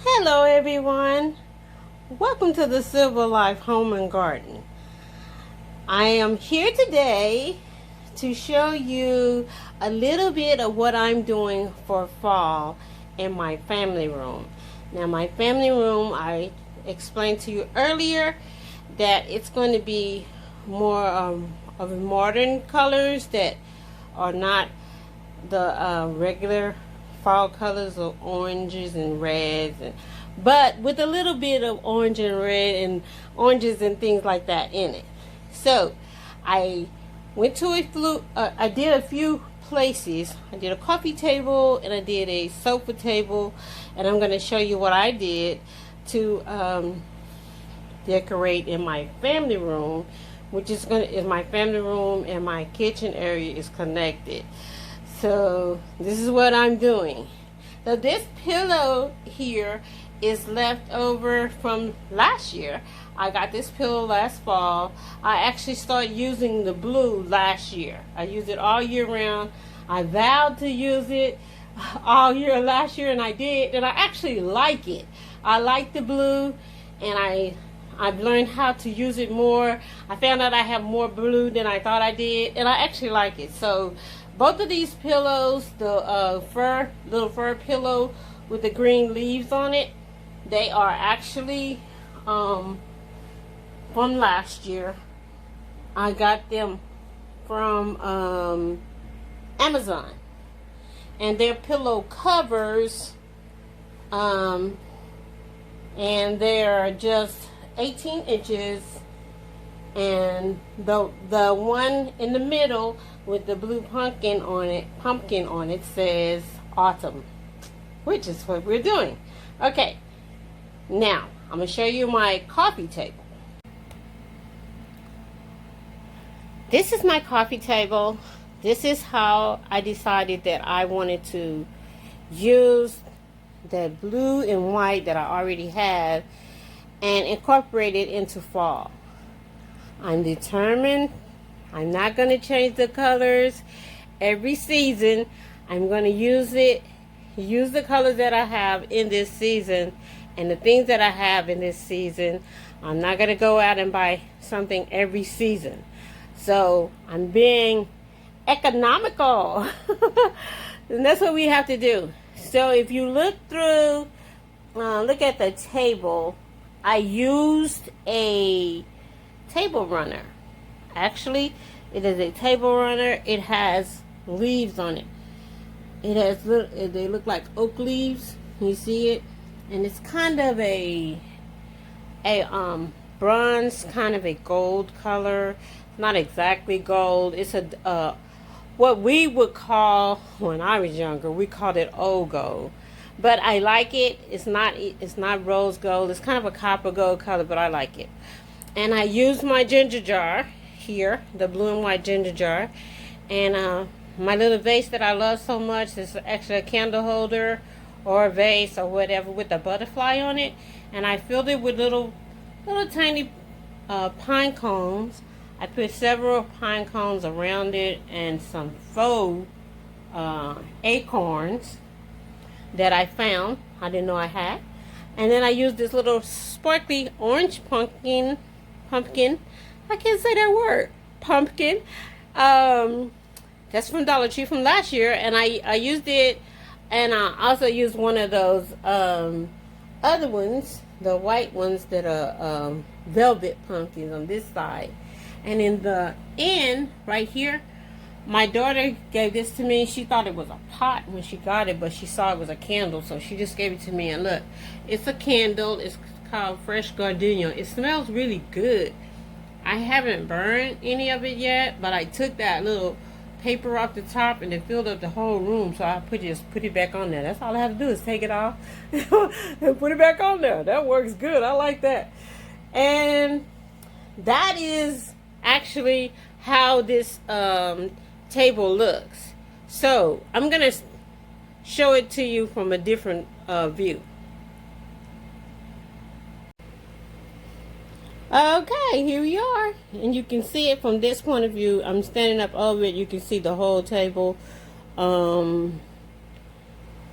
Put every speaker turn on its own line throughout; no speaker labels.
Hello everyone, welcome to the Silver Life Home and Garden. I am here today to show you a little bit of what I'm doing for fall in my family room. Now my family room, I explained to you earlier that it's going to be more of modern colors that are not the regular fall colors of oranges and reds, but with a little bit of orange and red and oranges and things like that in it. So I went to I did a few places. I did a coffee table and I did a sofa table, and I'm going to show you what I did to decorate in my family room, which is my family room and my kitchen area is connected. So this is what I'm doing. So this pillow here is left over from last year. I got this pillow last fall. I actually started using the blue last year. I used it all year round. I vowed to use it all year last year, and I did, and I actually like it. I like the blue, and I've learned how to use it more. I found out I have more blue than I thought I did, and I actually like it. So both of these pillows, the little fur pillow with the green leaves on it, they are actually from last year. I got them from Amazon, and they're pillow covers, and they're just 18 inches, and the one in the middle with the blue pumpkin on it says autumn, which is what we're doing. Okay, now I'm going to show you my coffee table. This is my coffee table. This is how I decided that I wanted to use the blue and white that I already have and incorporate it into fall. I'm determined. I'm not going to change the colors every season. I'm going to use the colors that I have in this season and the things that I have in this season. I'm not going to go out and buy something every season. So I'm being economical. And that's what we have to do. So if you look at the table, I used a table runner. Actually, it is a table runner. It has leaves on it. They look like oak leaves. You see it? And it's kind of a bronze, kind of a gold color. Not exactly gold. It's what we would call, when I was younger, we called it old gold. But I like it. It's not rose gold. It's kind of a copper gold color, but I like it. And I used my ginger jar here, the blue and white ginger jar. And my little vase that I love so much is actually a candle holder or a vase or whatever with a butterfly on it. And I filled it with little tiny pine cones. I put several pine cones around it and some faux acorns that I found. I didn't know I had. And then I used this little sparkly orange pumpkin. I can't say that word. Pumpkin. That's from Dollar Tree from last year. And I used it. And I also used one of those other ones, the white ones that are velvet pumpkins on this side. And in the end, right here, my daughter gave this to me. She thought it was a pot when she got it, but she saw it was a candle, so she just gave it to me. And look, it's a candle. It's called Fresh Gardenia. It smells really good. I haven't burned any of it yet, but I took that little paper off the top and it filled up the whole room, so I just put it back on there. That's all I have to do is take it off and put it back on there. That works good. I like that. And that is actually how this table looks. So I'm gonna show it to you from a different view. Okay, here we are, and you can see it from this point of view. I'm standing up over it. You can see the whole table.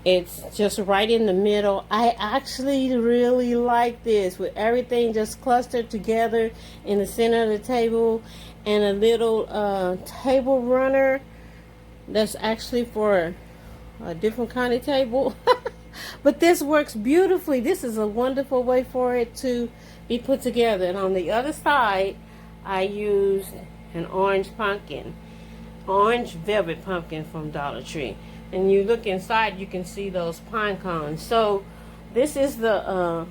It's just right in the middle. I actually really like this, with everything just clustered together in the center of the table, and a little table runner that's actually for a different kind of table. But this works beautifully. This is a wonderful way for it to be put together. And on the other side, I used an orange velvet pumpkin from Dollar Tree. And you look inside, you can see those pine cones. So this is the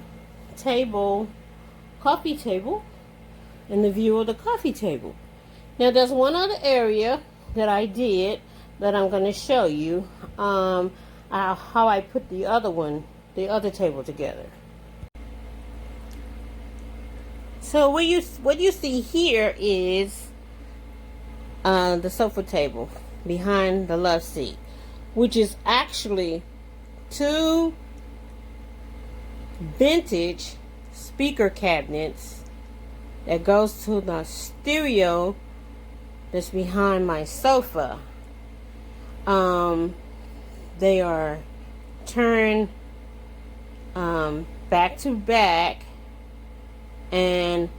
coffee table, and the view of the coffee table. Now there's one other area that I did that I'm going to show you how I put the other table together. So what you see here is the sofa table behind the love seat, which is actually 2 vintage speaker cabinets that goes to the stereo that's behind my sofa. They are turned back to back, and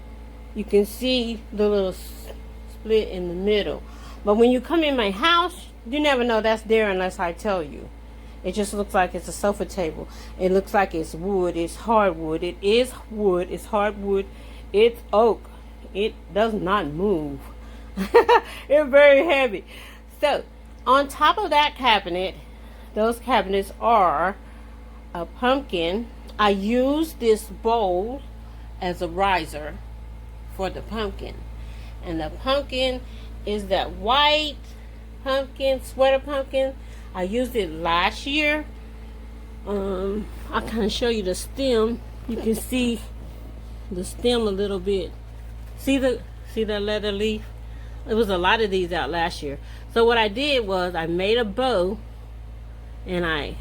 you can see the little split in the middle. But when you come in my house, you never know that's there unless I tell you. It just looks like it's a sofa table. It looks like it's wood. It's hardwood. It is wood. It's hardwood. It's oak. It does not move. It's very heavy. So on top of that cabinet, those cabinets are a pumpkin. I use this bowl as a riser for the pumpkin. And the pumpkin is that white pumpkin, sweater pumpkin. I used it last year. I'll kind of show you the stem. You can see the stem a little bit. See that leather leaf? There was a lot of these out last year. So what I did was I made a bow, and I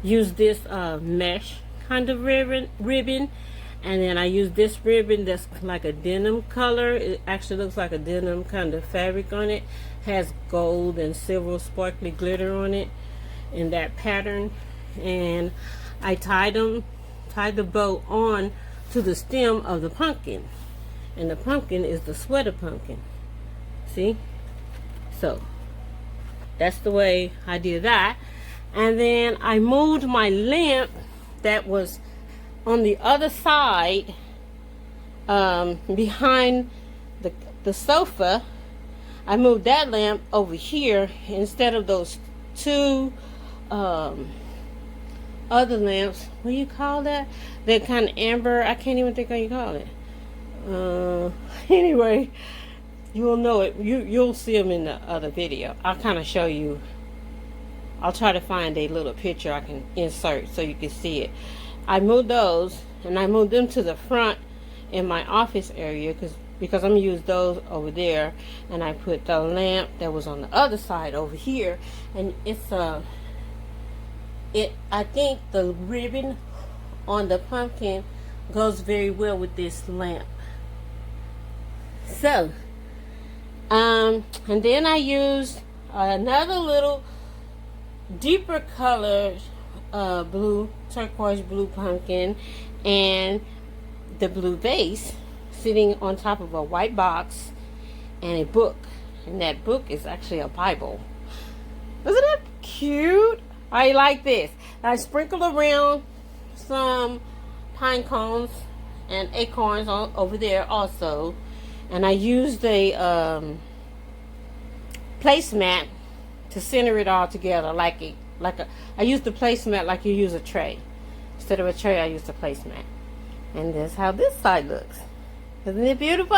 used this mesh kind of ribbon, and then I used this ribbon that's like a denim color. It actually looks like a denim kind of fabric on it. Has gold and silver sparkly glitter on it in that pattern. And I tied the bow on to the stem of the pumpkin. And the pumpkin is the sweater pumpkin. See? So that's the way I did that. And then I moved my lamp that was on the other side, behind the sofa. I moved that lamp over here instead of those 2 other lamps. What do you call that? They're kind of amber. I can't even think how you call it. Anyway, you'll know it. You'll see them in the other video. I'll kind of show you. I'll try to find a little picture I can insert so you can see it. I moved those, and I moved them to the front in my office area because I'm going to use those over there. And I put the lamp that was on the other side over here. And I think the ribbon on the pumpkin goes very well with this lamp. So, and then I used another little deeper colored turquoise blue pumpkin, and the blue vase sitting on top of a white box and a book. And that book is actually a Bible. Isn't that cute? I like this. I sprinkled around some pine cones and acorns over there also. And I used a placemat to center it all together, I used the placemat like you use a tray. Instead of a tray, I used a placemat. And that's how this side looks. Isn't it beautiful?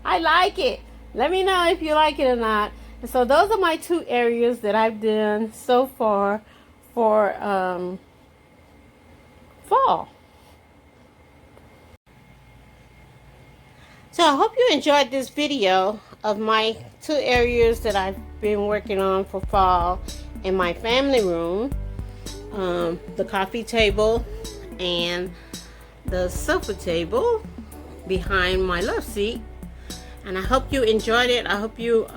I like it. Let me know if you like it or not. And so those are my 2 areas that I've done so far for fall. So I hope you enjoyed this video of my 2 areas that I've been working on for fall in my family room. The coffee table and the sofa table behind my love seat. And I hope you enjoyed it. I hope you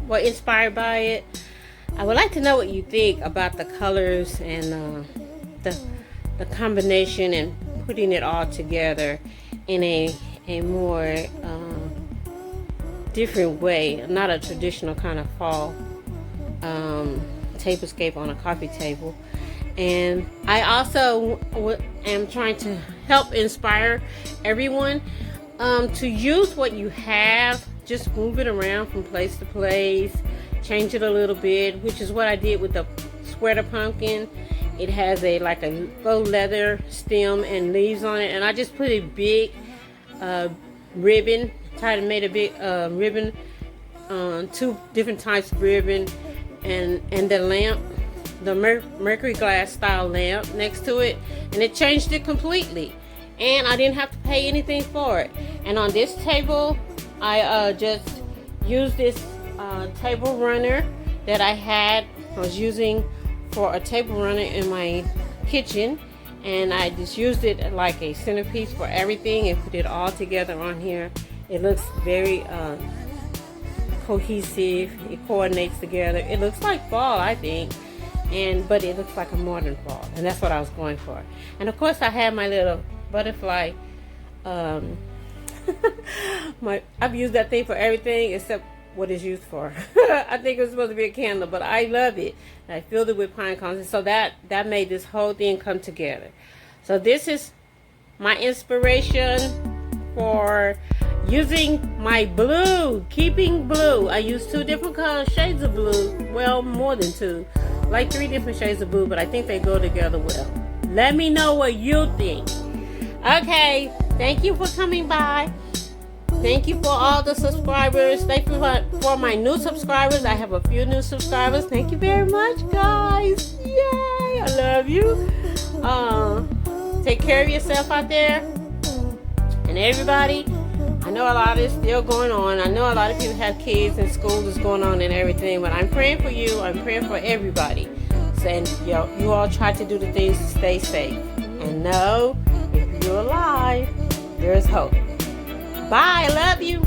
were inspired by it. I would like to know what you think about the colors and the combination and putting it all together in a more different way, not a traditional kind of fall tablescape on a coffee table. And I also am trying to help inspire everyone to use what you have. Just move it around from place to place, change it a little bit, which is what I did with the sweater pumpkin. It has like a faux leather stem and leaves on it, and I just put a big ribbon, made a big ribbon, 2 different types of ribbon, and the lamp, the mercury glass style lamp next to it, and it changed it completely, and I didn't have to pay anything for it. And on this table, I just used this table runner that I was using for a table runner in my kitchen, and I just used it like a centerpiece for everything and put it all together on here. It looks very cohesive. It coordinates together. It looks like fall, I think, but it looks like a modern fall, and that's what I was going for. And of course, I had my little butterfly. I've used that thing for everything except what it's used for. I think it was supposed to be a candle, but I love it. I filled it with pine cones, and so that made this whole thing come together. So this is my inspiration for using my blue, keeping blue. I used 2 different shades of blue. Well, more than 2, like 3 different shades of blue, but I think they go together well. Let me know what you think. Okay, thank you for coming by. Thank you for all the subscribers. Thank you for my new subscribers. I have a few new subscribers. Thank you very much, guys. Yay! I love you. Take care of yourself out there. And everybody, I know a lot is still going on. I know a lot of people have kids and school is going on and everything, but I'm praying for you. I'm praying for everybody. And you all try to do the things to stay safe. And know, if you're alive, there's hope. Bye. I love you.